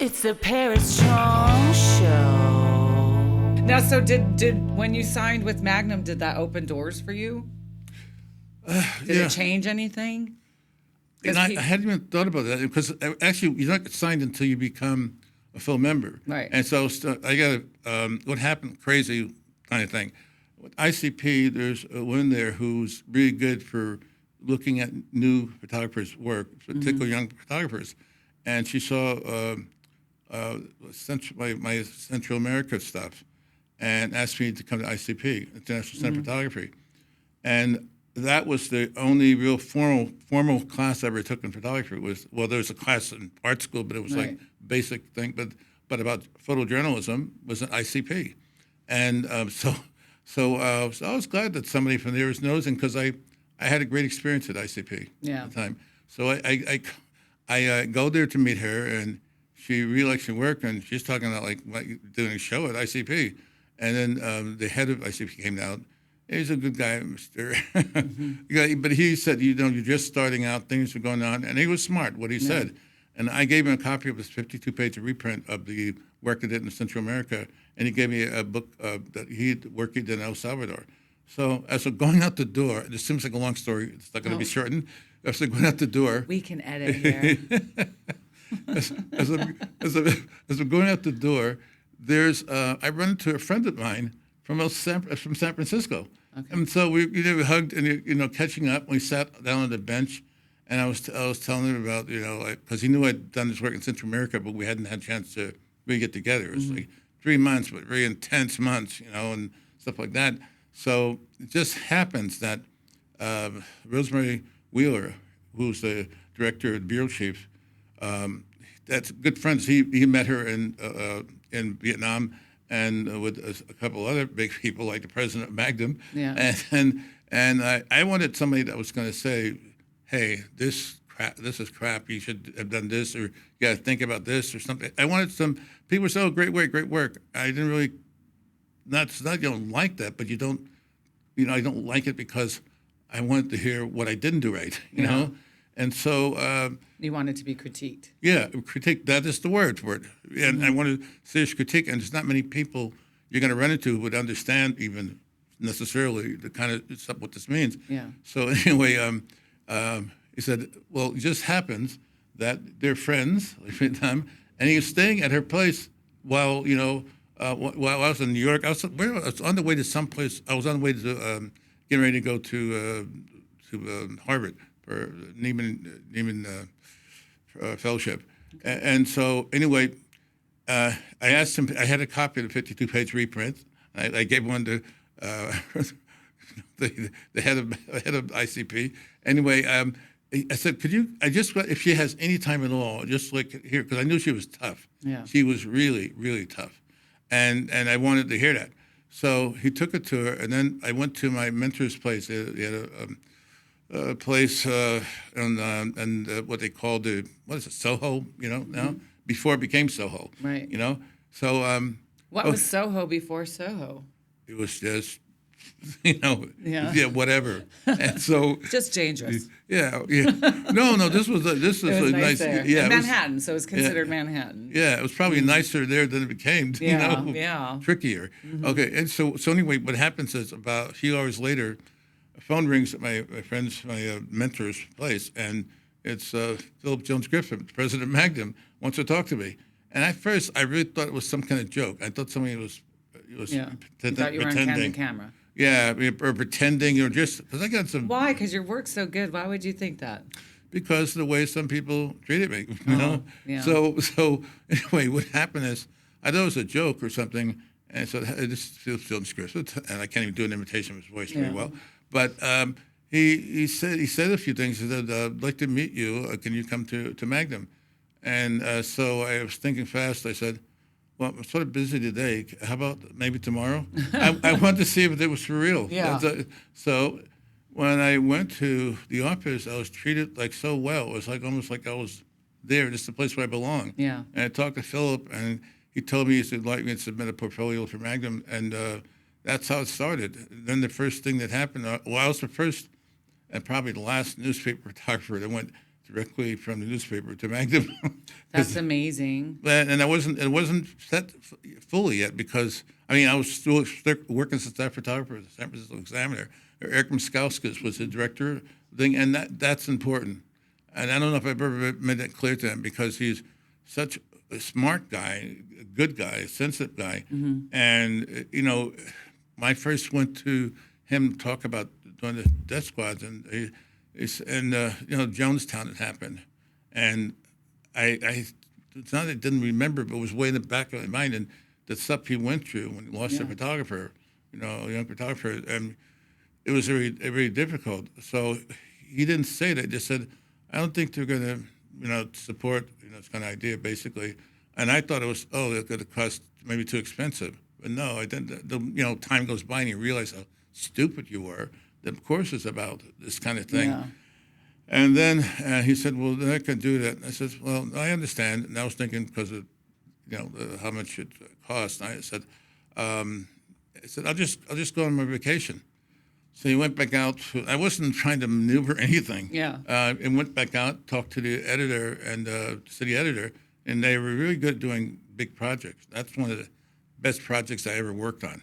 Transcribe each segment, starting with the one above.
It's the Paris Chong Show. Now, so did when you signed with Magnum, did that open doors for you? Did it change anything? I hadn't even thought about that because actually you're not signed until you become a full member. Right. And so I got what happened, crazy kind of thing. With ICP, there's a woman there who's really good for looking at new photographers' work, particularly young photographers. And she saw my Central America stuff and asked me to come to ICP, International Center Photography. And that was the only real formal class I ever took in photography. There was a class in art school, but it was like basic thing. But about photojournalism was an ICP, and so I was glad that somebody from there was nosing because I had a great experience at ICP at the time. So I go there to meet her, and she really likes your work, and she's talking about like doing a show at ICP, and then the head of ICP came out. He's a good guy, Mr. But he said, you're just starting out, things are going on. And he was smart, what he said. And I gave him a copy of his 52-page reprint of the work I did in Central America. And he gave me a book that he did in El Salvador. So as I'm going out the door, this seems like a long story. It's not going to be shortened. As I'm going out the door. We can edit here. as I'm going out the door, I run into a friend of mine from San Francisco. Okay. And so we hugged and catching up. We sat down on the bench, and I was telling him about because he knew I'd done this work in Central America, but we hadn't had a chance to really get together. It was like 3 months, but very intense months, and stuff like that. So it just happens that Rosemary Wheeler, who's the director of the bureau chief, that's good friends. He met her in Vietnam. And with a couple other big people like the President of Magnum, and I wanted somebody that was going to say, "Hey, this is crap. You should have done this, or you got to think about this, or something." I wanted some people to say, "Oh, great work." I didn't really, not you don't like that, but you don't, I don't like it because I wanted to hear what I didn't do right, you know. And so you wanted to be critiqued. Yeah, critique. That is the word for it. And I wanted serious critique. And there's not many people you're going to run into who would understand even necessarily the kind of stuff what this means. Yeah. So anyway, he said, "Well, it just happens that they're friends and he was staying at her place while while I was in New York. I was on the way to someplace. I was on the way to getting ready to go to Harvard." For Neiman Fellowship. And so anyway, I asked him, I had a copy of the 52-page reprint. I gave one to the head of ICP. Anyway, I said, if she has any time at all, just like here, because I knew she was tough. Yeah. She was really, really tough. And I wanted to hear that. So he took it to her, and then I went to my mentor's place. They had a place and what they called Soho, now, before it became Soho. Right. So what was Soho before Soho? It was just, whatever. And so just dangerous. Yeah. No, this was a nice there. Yeah, Manhattan, so it was considered Manhattan. Yeah, it was probably nicer there than it became, trickier. Mm-hmm. Okay, and so anyway, what happens is about a few hours later, a phone rings at my mentor's place, and it's Philip Jones Griffin, President of Magnum, wants to talk to me. And at first, I really thought it was some kind of joke. I thought somebody was thought you were on camera. Yeah, or pretending, or just because I got some. Why? Because your work's so good. Why would you think that? Because of the way some people treated me, you know. Yeah. So anyway, what happened is I thought it was a joke or something, and so this is Philip Jones Griffin, and I can't even do an imitation of his voice very well. But he said a few things. He said, "I'd like to meet you. Can you come to Magnum?" And so I was thinking fast. I said, "Well, I'm sort of busy today. How about maybe tomorrow?" I wanted to see if it was for real. Yeah. So when I went to the office, I was treated like so well. It was like almost like I was there, just the place where I belong. Yeah. And I talked to Philip, and he told me he'd like me to submit a portfolio for Magnum, and that's how it started. Then the first thing that happened, I was the first and probably the last newspaper photographer that went directly from the newspaper to Magnum. That's amazing. And it wasn't set fully yet because, I mean, I was still working as a staff photographer at the San Francisco Examiner. Eric Mskauskas was the director thing, and that's important. And I don't know if I've ever made that clear to him because he's such a smart guy, a good guy, a sensitive guy. Mm-hmm. And, you know, when I first went to him talk about doing the death squads, and you know, Jonestown had happened. And it's not that I didn't remember, but it was way in the back of my mind. And the stuff he went through when he lost a photographer, you know, a young photographer, and it was very, very difficult. So he didn't say that. He just said, I don't think they're going to, you know, support, you know, this kind of idea, basically. And I thought it was, it's going to cost maybe too expensive. But no, I didn't. You know, time goes by and you realize how stupid you were. That, of course, it's about this kind of thing. Yeah. And then he said, well, I can do that. And I said, well, I understand. And I was thinking because of, you know, how much it cost. And I said, I'll just go on my vacation. So he went back out. I wasn't trying to maneuver anything. Yeah. And went back out, talked to the editor and city editor, and they were really good at doing big projects. That's one of the best projects I ever worked on.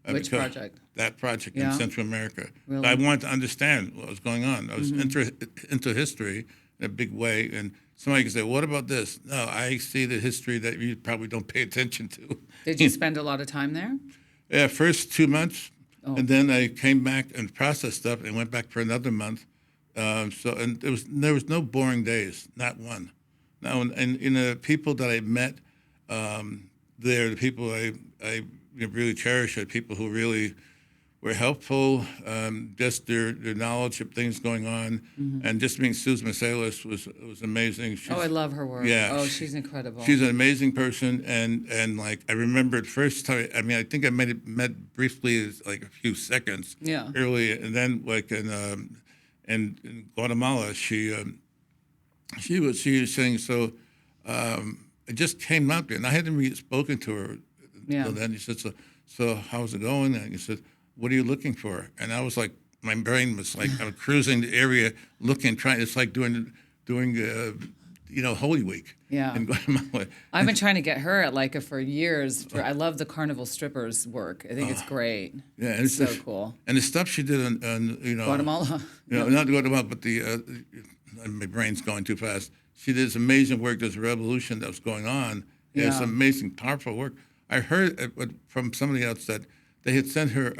Which project? That project Yeah. in Central America. Really? I wanted to understand what was going on. I was into history in a big way, and somebody could say, what about this? No, I see the history that you probably don't pay attention to. Did you spend a lot of time there? Yeah, first 2 months, Oh. and then I came back and processed stuff and went back for another month. And there was no boring days, not one. Now, and you know, the people that I met there, the people I really cherish are people who really were helpful, just their knowledge of things going on, and just meeting Susan Masalis was amazing. I love her work. Yeah. Oh, she's incredible. She's an amazing person, and like I remember the first time. I mean, I think I met briefly, like a few seconds. Yeah. Early, and then like in Guatemala, she was saying so. I just came out there, and I hadn't really spoken to her. Yeah. So then he said, so how's it going? And he said, what are you looking for? And I was like, my brain was like, I was cruising the area, looking, trying. It's like doing you know, Holy Week. Yeah. In Guatemala. I've been trying to get her at Leica for years. I love the Carnival Strippers work. I think it's great. Yeah, and it's so cool. And the stuff she did on you know, Guatemala. You know, not Guatemala, but my brain's going too fast. She did this amazing work. There's a revolution that was going on. Yeah. It's amazing, powerful work. I heard from somebody else that they had sent her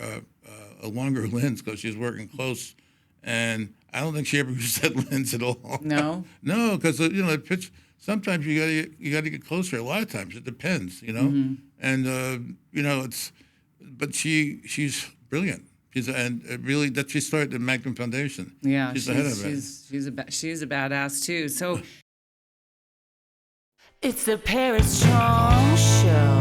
a longer lens because she was working close, and I don't think she ever used that lens at all. No. No, because you know, the pitch. Sometimes you gotta get closer. A lot of times it depends, you know. And you know, but she's brilliant. And really that she started the Magnum Foundation. Yeah, she's the head of it. She's a badass too. So. It's the Paris Chong Show.